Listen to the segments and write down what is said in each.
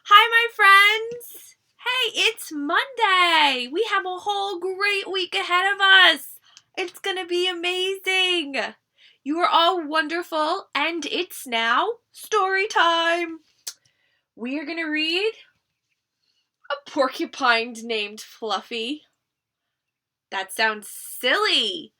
Hi, my friends! Hey, it's Monday! We have a whole great week ahead of us! It's gonna be amazing! You are all wonderful, and it's now story time! We are gonna read A Porcupine Named Fluffy. That sounds silly!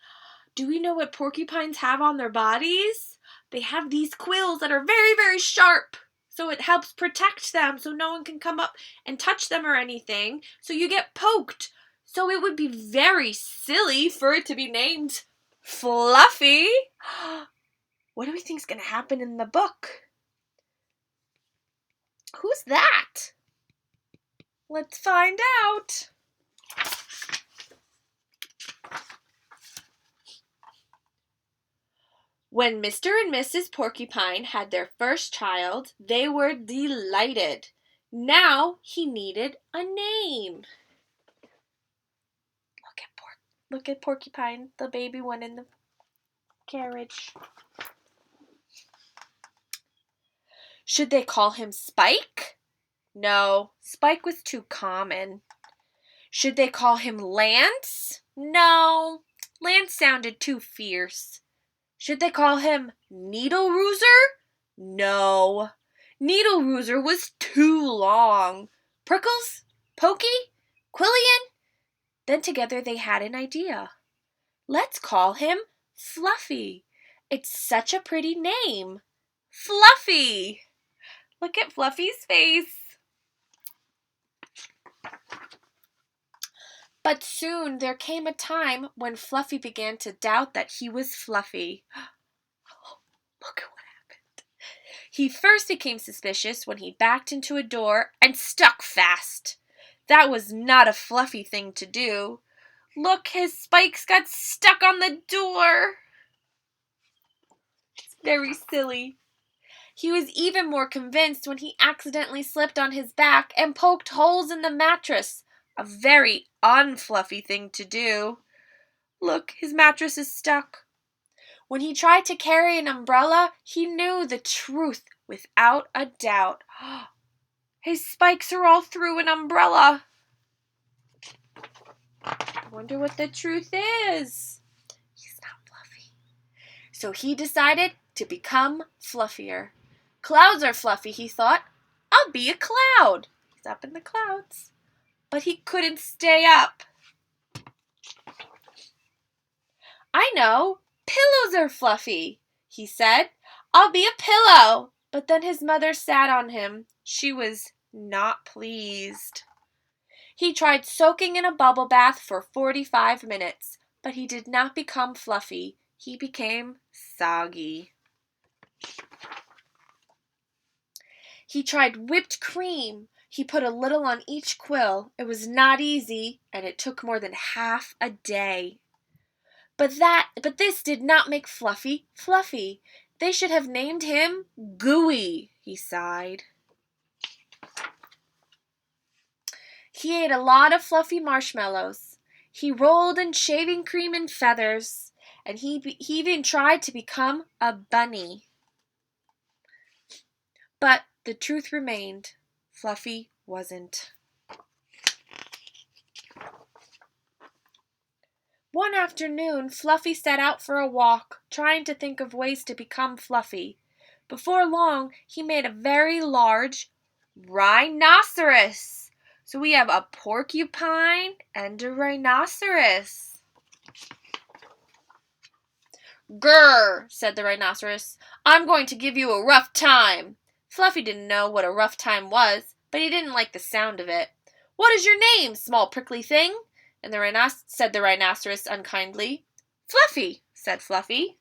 Do we know what porcupines have on their bodies? They have these quills that are very, very sharp. So it helps protect them so no one can come up and touch them or anything. So you get poked. So it would be very silly for it to be named Fluffy. What do we think is going to happen in the book? Who's that? Let's find out. When Mr. and Mrs. Porcupine had their first child, they were delighted. Now he needed a name. Look at Porcupine, the baby one in the carriage. Should they call him Spike? No, Spike was too common. Should they call him Lance? No, Lance sounded too fierce. Should they call him Needle Rooser? No, Needle Rooser was too long. Prickles? Pokey? Quillian? Then together they had an idea. Let's call him Fluffy. It's such a pretty name. Fluffy! Look at Fluffy's face. But soon there came a time when Fluffy began to doubt that he was Fluffy. Look at what happened. He first became suspicious when he backed into a door and stuck fast. That was not a Fluffy thing to do. Look, his spikes got stuck on the door. It's very silly. He was even more convinced when he accidentally slipped on his back and poked holes in the mattress. A very unfluffy thing to do. Look, his mattress is stuck. When he tried to carry an umbrella, he knew the truth without a doubt. His spikes are all through an umbrella. I wonder what the truth is. He's not fluffy. So he decided to become fluffier. Clouds are fluffy, he thought. I'll be a cloud. He's up in the clouds. But he couldn't stay up. I know. Pillows are fluffy, he said. I'll be a pillow. But then his mother sat on him. She was not pleased. He tried soaking in a bubble bath for 45 minutes, but he did not become fluffy. He became soggy. He tried whipped cream. He put a little on each quill. It was not easy, and it took more than half a day. But this did not make Fluffy fluffy. They should have named him Gooey, he sighed. He ate a lot of fluffy marshmallows. He rolled in shaving cream and feathers, and he even tried to become a bunny. But the truth remained. Fluffy wasn't. One afternoon, Fluffy set out for a walk, trying to think of ways to become fluffy. Before long, he made a very large rhinoceros. So we have a porcupine and a rhinoceros. Grr, said the rhinoceros. I'm going to give you a rough time. Fluffy didn't know what a rough time was, but he didn't like the sound of it. What is your name, small prickly thing? And said the rhinoceros unkindly. Fluffy, said Fluffy.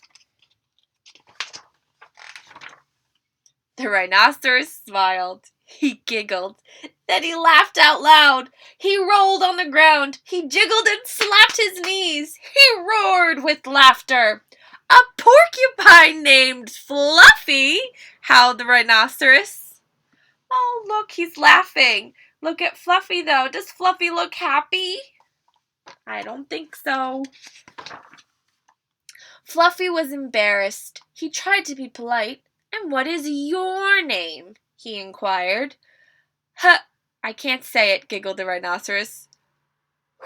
The rhinoceros smiled. He giggled. Then he laughed out loud. He rolled on the ground. He jiggled and slapped his knees. He roared with laughter. A porcupine named Fluffy, howled the rhinoceros. Oh, look, he's laughing. Look at Fluffy, though. Does Fluffy look happy? I don't think so. Fluffy was embarrassed. He tried to be polite. And what is your name? He inquired. Huh, I can't say it, giggled the rhinoceros.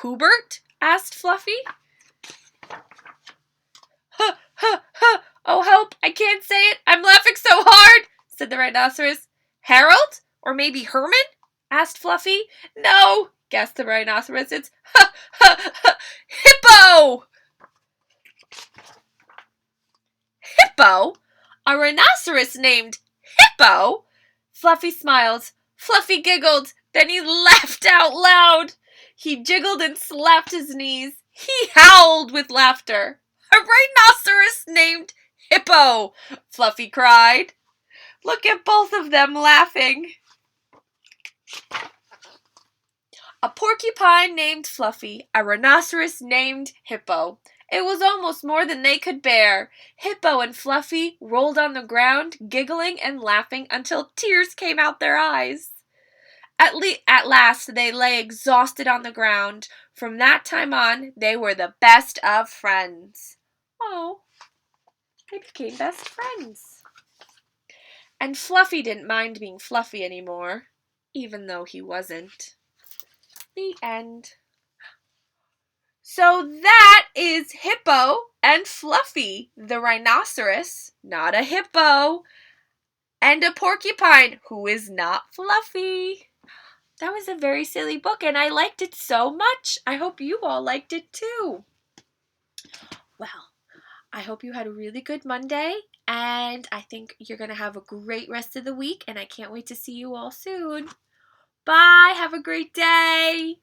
Hubert? Asked Fluffy. Huh, huh, huh. Oh, help, I can't say it. I'm laughing so hard, said the rhinoceros. Harold? Or maybe Herman? Asked Fluffy. No, gasped the rhinoceros. It's Hippo! Hippo? A rhinoceros named Hippo? Fluffy smiled. Fluffy giggled. Then he laughed out loud. He jiggled and slapped his knees. He howled with laughter. A rhinoceros named Hippo, Fluffy cried. Look at both of them laughing. A porcupine named Fluffy, a rhinoceros named Hippo. It was almost more than they could bear. Hippo and Fluffy rolled on the ground, giggling and laughing until tears came out their eyes. At last they lay exhausted on the ground. From that time on, they were the best of friends. Oh, they became best friends. And Fluffy didn't mind being Fluffy anymore, even though he wasn't. The end. So that is Hippo and Fluffy, the rhinoceros, not a hippo, and a porcupine who is not Fluffy. That was a very silly book, and I liked it so much. I hope you all liked it too. Well, I hope you had a really good Monday, and I think you're going to have a great rest of the week, and I can't wait to see you all soon. Bye. Have a great day.